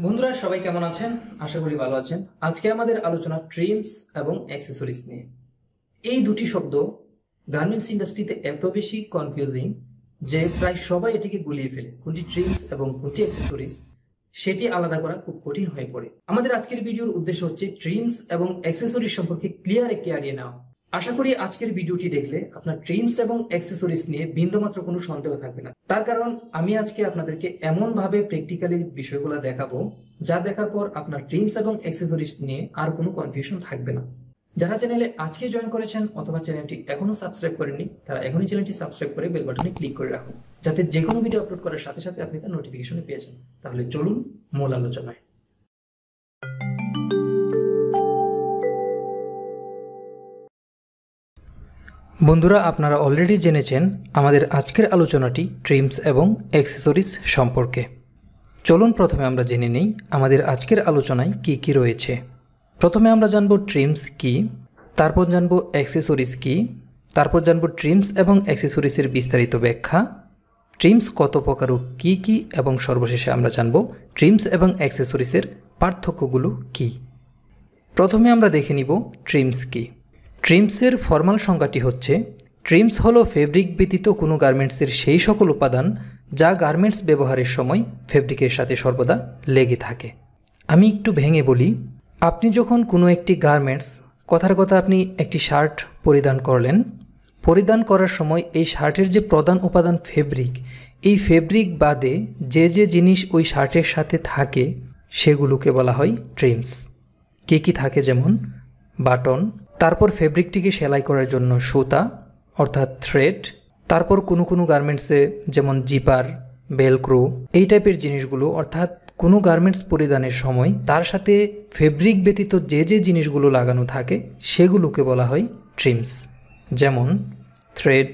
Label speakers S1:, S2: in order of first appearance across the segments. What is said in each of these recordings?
S1: বন্ধুরা সবাই কেমন আছেন? আশা করি ভালো আছেন। আজকে আমাদের আলোচনা ট্রিমস এবং অ্যাক্সেসরিজ নিয়ে। এই দুটি শব্দ গার্মেন্টস ইন্ডাস্ট্রিতে এত বেশি কনফিউজিং যে প্রায় সবাই এটিকে গুলিয়ে ফেলে। কোনটি ট্রিমস এবং কোনটি অ্যাক্সেসরিজ সেটি আলাদা করা খুব কঠিন হয়ে পড়ে। আমাদের আজকের ভিডিওর উদ্দেশ্য হচ্ছে ট্রিমস এবং অ্যাক্সেসরিজ সম্পর্কে ক্লিয়ার একটি আইডিয়া নেওয়া। আশা করি আজকের ভিডিওটি দেখলে আপনার ট্রিমস এবং অ্যাক্সেসরিজ নিয়ে বিন্দুমাত্র কোনো সন্দেহ থাকবে না। তার কারণ আমি আজকে আপনাদেরকে এমন ভাবে প্র্যাকটিক্যালি বিষয়গুলো দেখাবো যা দেখার পর আপনার ট্রিমস এবং অ্যাক্সেসরিজ নিয়ে আর কোনো কনফিউশন থাকবে না। যারা চ্যানেলে আজকে জয়েন করেছেন অথবা চ্যানেলটি এখনো সাবস্ক্রাইব করেননি তারা এখনই চ্যানেলটি সাবস্ক্রাইব করে বেল বাটনে ক্লিক করে রাখুন, যাতে যে কোনো ভিডিও আপলোড করার সাথে সাথে আপনি তার নোটিফিকেশন পেয়ে যান। তাহলে চলুন মূল আলোচনায়। বন্ধুরা, আপনারা অলরেডি জেনেছেন আমাদের আজকের আলোচনাটি ট্রিমস এবং অ্যাক্সেসরিজ সম্পর্কে। চলুন প্রথমে আমরা জেনে নেই আমাদের আজকের আলোচনায় কি কি রয়েছে। প্রথমে আমরা জানব ট্রিমস কি, তারপর জানব অ্যাক্সেসরিজ কি, তারপর জানব ট্রিমস এবং অ্যাক্সেসরিজের বিস্তারিত ব্যাখ্যা, ট্রিমস কত প্রকার ও কী কী, এবং সর্বশেষে আমরা জানব ট্রিমস এবং অ্যাক্সেসরিজের পার্থক্যগুলো কি। প্রথমে আমরা দেখে নিব ট্রিমস কি। ট্রিমসের ফর্মাল সংজ্ঞাটি হচ্ছে, ট্রিমস হলো ফেব্রিক ব্যতীত কোনো গার্মেন্টসের সেই সকল উপাদান যা গার্মেন্টস ব্যবহারের সময় ফেব্রিকের সাথে সর্বদা লেগে থাকে। আমি একটু ভেঙে বলি, আপনি যখন কোনো একটি গার্মেন্টস, কথার কথা আপনি একটি শার্ট পরিধান করলেন, পরিধান করার সময় এই শার্টের যে প্রধান উপাদান ফেব্রিক, এই ফেব্রিক বাদে যে যে জিনিস ওই শার্টের সাথে থাকে সেগুলোকে বলা হয় ট্রিমস। কী কী থাকে? যেমন বাটন, তারপর ফেব্রিকটিকে সেলাই করার জন্য সুতা অর্থাৎ থ্রেড, তারপর কোনো কোনো গার্মেন্টসে যেমন জিপার, বেলক্রো, এই টাইপের জিনিসগুলো, অর্থাৎ কোনো গার্মেন্টস পরিধানের সময় তার সাথে ফেব্রিক ব্যতীত যে যে জিনিসগুলো লাগানো থাকে সেগুলোকে বলা হয় ট্রিমস। যেমন থ্রেড,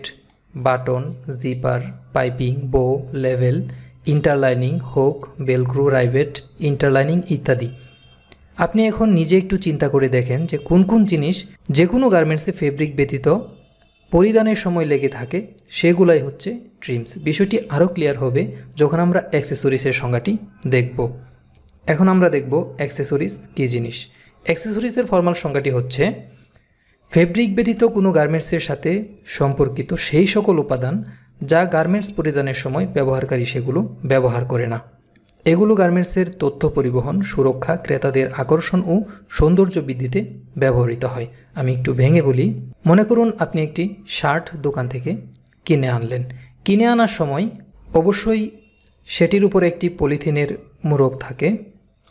S1: বাটন, জিপার, পাইপিং, বো, লেভেল, ইন্টারলাইনিং, হুক, বেলক্রো, রাইভেট, ইন্টারলাইনিং ইত্যাদি। আপনি এখন নিজে একটু চিন্তা করে দেখেন যে কোন কোন জিনিস যে কোনো গার্মেন্টসে ফেব্রিক ব্যতীত পরিধানের সময় লেগে থাকে সেগুলাই হচ্ছে ট্রিমস। বিষয়টি আরও ক্লিয়ার হবে যখন আমরা অ্যাক্সেসরিজের সংজ্ঞাটি দেখব। এখন আমরা দেখব অ্যাক্সেসরিজ কী জিনিস। অ্যাক্সেসরিজের ফর্মাল সংজ্ঞাটি হচ্ছে, ফেব্রিক ব্যতীত কোনো গার্মেন্টসের সাথে সম্পর্কিত সেই সকল উপাদান যা গার্মেন্টস পরিধানের সময় ব্যবহারকারী সেগুলো ব্যবহার করে না। এগুলো গার্মেন্টসের তথ্য পরিবহন, সুরক্ষা, ক্রেতাদের আকর্ষণ ও সৌন্দর্য বৃদ্ধিতে ব্যবহৃত হয়। আমি একটু ভেঙে বলি, মনে করুন আপনি একটি শার্ট দোকান থেকে কিনে আনলেন। কিনে আনার সময় অবশ্যই সেটির উপরে একটি পলিথিনের মোড়ক থাকে,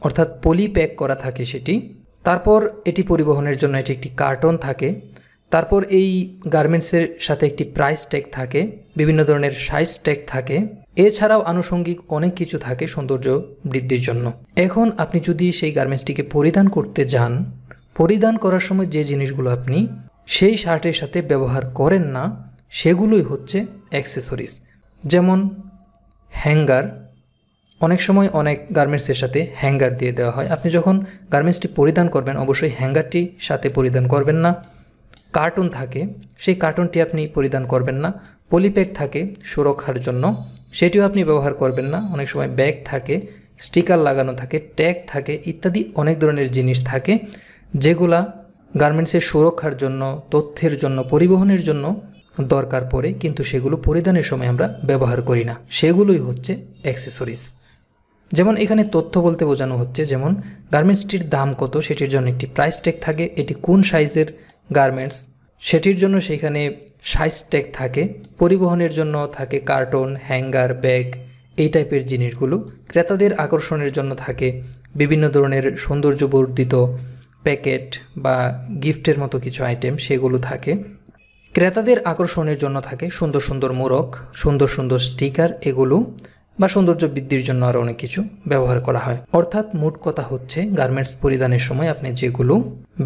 S1: অর্থাৎ পলি প্যাক করা থাকে সেটি। তারপর এটি পরিবহনের জন্য এটি একটি কার্টন থাকে। তারপর এই গার্মেন্টসের সাথে একটি প্রাইস ট্যাগ থাকে, বিভিন্ন ধরনের সাইজ ট্যাগ থাকে, এছাড়াও আনুষঙ্গিক অনেক কিছু থাকে সৌন্দর্য বৃদ্ধির জন্য। এখন আপনি যদি সেই গার্মেন্টসটিকে পরিধান করতে যান, পরিধান করার সময় যে জিনিসগুলো আপনি সেই শার্টের সাথে ব্যবহার করেন না সেগুলোই হচ্ছে অ্যাক্সেসরিজ। যেমন হ্যাঙ্গার, অনেক সময় অনেক গার্মেন্টসের সাথে হ্যাঙ্গার দিয়ে দেওয়া হয়। আপনি যখন গার্মেন্টসটি পরিধান করবেন অবশ্যই হ্যাঙ্গারটি সাথে পরিধান করবেন না। কার্টুন থাকে, সেই কার্টুনটি আপনি পরিধান করবেন না। পলিপ্যাক থাকে সুরক্ষার জন্য, সেটিও আপনি ব্যবহার করবেন না। অনেক সময় ব্যাগ থাকে, স্টিকার লাগানো থাকে, ট্যাগ থাকে ইত্যাদি অনেক ধরনের জিনিস থাকে যেগুলা গার্মেন্টসের সুরক্ষার জন্য, তথ্যের জন্য, পরিবহনের জন্য দরকার পড়ে, কিন্তু সেগুলো পরিধানের সময় আমরা ব্যবহার করি না। সেগুলোই হচ্ছে অ্যাক্সেসরিজ। যেমন এখানে তথ্য বলতে বোঝানো হচ্ছে, যেমন গার্মেন্টসটির দাম কত সেটির জন্য একটি প্রাইস ট্যাগ থাকে, এটি কোন সাইজের গার্মেন্টস সেটির জন্য সেখানে সাইজ ট্যাগ থাকে, পরিবহনের জন্য থাকে কার্টন, হ্যাঙ্গার, ব্যাগ, এই টাইপের জিনিসগুলো। ক্রেতাদের আকর্ষণের জন্য থাকে বিভিন্ন ধরনের সৌন্দর্যবর্ধিত প্যাকেট বা গিফটের মতো কিছু আইটেম, সেগুলো থাকে। ক্রেতাদের আকর্ষণের জন্য থাকে সুন্দর সুন্দর মোড়ক, সুন্দর সুন্দর স্টিকার, এগুলো বা সৌন্দর্য বৃদ্ধির জন্য আরও অনেক কিছু ব্যবহার করা হয়। অর্থাৎ মোট কথা হচ্ছে গার্মেন্টস পরিধানের সময় আপনি যেগুলো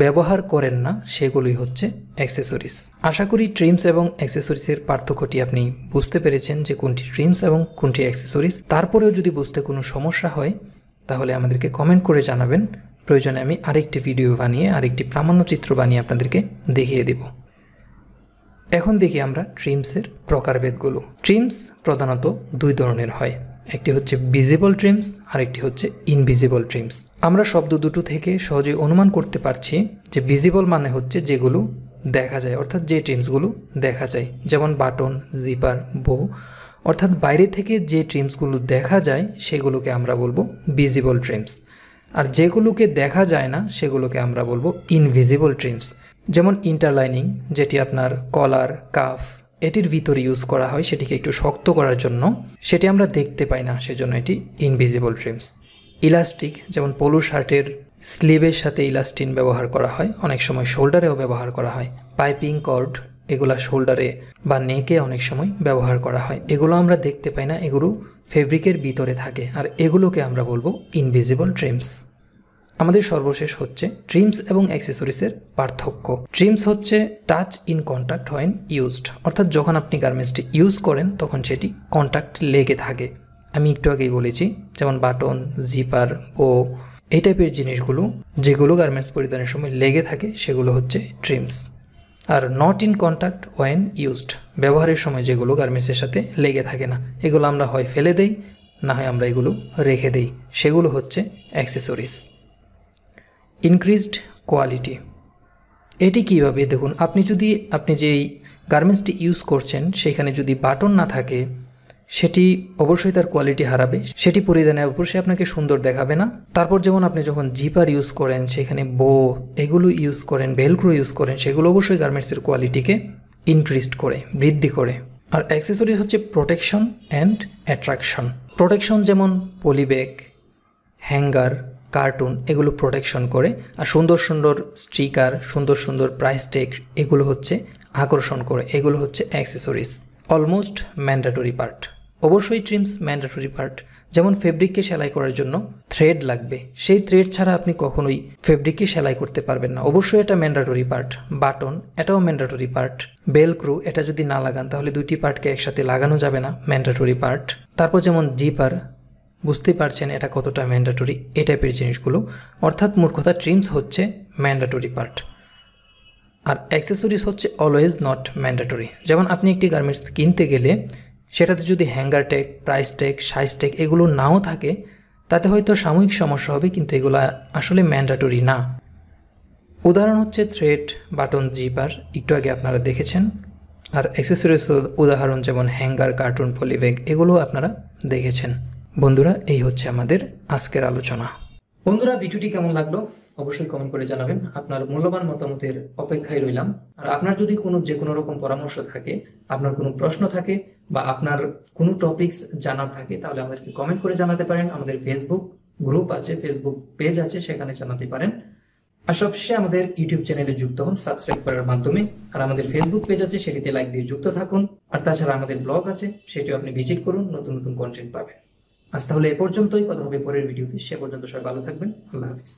S1: ব্যবহার করেন না সেগুলোই হচ্ছে অ্যাক্সেসরিজ। আশা করি ট্রিমস এবং অ্যাক্সেসরিজের পার্থক্যটি আপনি বুঝতে পেরেছেন যে কোনটি ট্রিমস এবং কোনটি অ্যাক্সেসরিজ। তারপরেও যদি বুঝতে কোনো সমস্যা হয় তাহলে আমাদেরকে কমেন্ট করে জানাবেন। প্রয়োজনে আমি আরেকটি ভিডিও বানিয়ে আরেকটি প্রামাণ্যচিত্র বানিয়ে আপনাদেরকে দেখিয়ে দেব। এখন দেখি আমরা ট্রিমসের প্রকারভেদগুলো। ট্রিমস প্রধানত দুই ধরনের হয়। একটি হচ্ছে ভিজিবল ট্রিমস আর একটি হচ্ছে ইনভিজিবল ট্রিমস। আমরা শব্দ দুটো থেকে সহজে অনুমান করতে পারছি যে ভিজিবল মানে হচ্ছে যেগুলো দেখা যায়, অর্থাৎ যে ট্রিমসগুলো দেখা যায়, যেমন বাটন, জিপার, বো, অর্থাৎ বাইরে থেকে যে ট্রিমসগুলো দেখা যায় সেগুলোকে আমরা বলবো ভিজিবল ট্রিমস। আর যেগুলোকে দেখা যায় না সেগুলোকে আমরা বলবো ইনভিজিবল ট্রিমস। যেমন ইন্টারলাইনিং, যেটি আপনার কলার, কাফ এটির ভিতরে ইউজ করা হয় সেটিকে একটু শক্ত করার জন্য, সেটি আমরা দেখতে পাই না, সেজন্য এটি ইনভিজিবল ট্রিমস। ইলাস্টিক, যেমন পোলো শার্টের স্লিভের সাথে ইলাস্টিন ব্যবহার করা হয়, অনেক সময় শোল্ডারেও ব্যবহার করা হয়। পাইপিং কর্ড, এগুলা শোল্ডারে বা নেকে অনেক সময় ব্যবহার করা হয়। এগুলো আমরা দেখতে পাই না, এগুলো ফেব্রিকের ভিতরে থাকে, আর এগুলোকে আমরা বলবো ইনভিজিবল ট্রিমস। আমাদের সর্বশেষ হচ্ছে ট্রিমস এবং অ্যাক্সেসরিজের পার্থক্য। ট্রিমস হচ্ছে touch in contact when used, অর্থাৎ যখন আপনি গার্মেন্টসটি ইউজ করেন তখন সেটি কন্ট্যাক্ট লেগে থাকে। আমি একটু আগেই বলেছি, যেমন বাটন, জিপার, বো, এই টাইপের জিনিসগুলো যেগুলো গার্মেন্টস পরিধানের সময় লেগে থাকে সেগুলো হচ্ছে ট্রিমস। আর not in contact when used, ব্যবহারের সময় যেগুলো গার্মেন্টসের সাথে লেগে থাকে না, এগুলো আমরা হয় ফেলে দেই, না হয় আমরা এগুলো রেখে দেই, সেগুলো হচ্ছে অ্যাক্সেসরিজ। ইনক্রিজড কোয়ালিটি, এটি কীভাবে দেখুন, আপনি যেই গার্মেন্টসটি ইউজ করছেন সেখানে যদি বাটন না থাকে সেটি অবশ্যই তার কোয়ালিটি হারাবে, সেটি পরিধানে অবশ্যই আপনাকে সুন্দর দেখাবে না। তারপর যেমন আপনি যখন জিপার ইউজ করেন, সেখানে বো এগুলো ইউজ করেন, ভেলক্রো ইউজ করেন, সেগুলো অবশ্যই গার্মেন্টসের কোয়ালিটিকে ইনক্রিজড করে, বৃদ্ধি করে। আর অ্যাক্সেসরিজ হচ্ছে প্রোটেকশন অ্যান্ড অ্যাট্রাকশন। প্রোটেকশন যেমন পলিব্যাগ, হ্যাঙ্গার, কার্টুন, এগুলো প্রোটেকশন করে। আর সুন্দর সুন্দর স্টিকার, সুন্দর সুন্দর প্রাইস ট্যাগ, এগুলো হচ্ছে আকর্ষণ করে, এগুলো হচ্ছে অ্যাক্সেসরিজ। অলমোস্ট ম্যান্ডেটরি পার্ট, অবশ্যই ট্রিমস ম্যান্ডেটরি পার্ট। যেমন ফেব্রিককে সেলাই করার জন্য থ্রেড লাগবে, সেই থ্রেড ছাড়া আপনি কখনোই ফেব্রিককে সেলাই করতে পারবেন না, অবশ্যই এটা ম্যান্ডেটরি পার্ট। বাটন, এটাও ম্যান্ডেটরি পার্ট। বেলক্রু, এটা যদি না লাগান তাহলে দুইটি পার্টকে একসাথে লাগানো যাবে না, ম্যান্ডেটরি পার্ট। তারপর যেমন জিপার, বুঝতেই পারছেন এটা কতটা ম্যান্ডেটরি, এই টাইপের জিনিসগুলো। অর্থাৎ মোট কথা ট্রিমস হচ্ছে ম্যান্ডেটরি পার্ট। আর অ্যাক্সেসরিজ হচ্ছে অলওয়েজ নট ম্যান্ডেটরি। যেমন আপনি একটি গার্মেন্টস কিনতে গেলে সেটাতে যদি hanger tag, price tag, size tag এগুলো নাও থাকে, তাতে হয়তো সাময়িক সমস্যা হবে, কিন্তু এগুলো আসলে ম্যান্ডেটরি না। উদাহরণ হচ্ছে থ্রেড, বাটন, জিপার, একটু আগে আপনারা দেখেছেন। আর অ্যাক্সেসরিজ উদাহরণ যেমন হ্যাঙ্গার, কার্টুন, পলিব্যাগ, এগুলো আপনারা দেখেছেন। বন্ধুরা, এই হচ্ছে আমাদের আজকের আলোচনা। বন্ধুরা, ভিডিওটি কেমন লাগলো অবশ্যই কমেন্ট করে জানাবেন। আপনার মূল্যবান মতামতের অপেক্ষায় রইলাম। আর আপনার যদি যে কোনো রকম পরামর্শ থাকে, আপনার কোনো প্রশ্ন থাকে বা আপনার কোনো টপিকস জানার থাকে, তাহলে আমাদেরকে কমেন্ট করে জানাতে পারেন। আমাদের ফেসবুক গ্রুপ আছে, ফেসবুক পেজ আছে, সেখানে জানাতে পারেন। আর সবশেষে আমাদের ইউটিউব চ্যানেলে যুক্ত হন সাবস্ক্রাইব করার মাধ্যমে। আর আমাদের ফেসবুক পেজ আছে, সেটিতে লাইক দিয়ে যুক্ত থাকুন। আর তাছাড়া আমাদের ব্লগ আছে, সেটিও আপনি ভিজিট করুন, নতুন নতুন কন্টেন্ট পাবেন। আজ তাহলে এ পর্যন্তই, কথা হবে পরের ভিডিওতে। সে পর্যন্ত সবাই ভালো থাকবেন। আল্লাহ হাফিজ।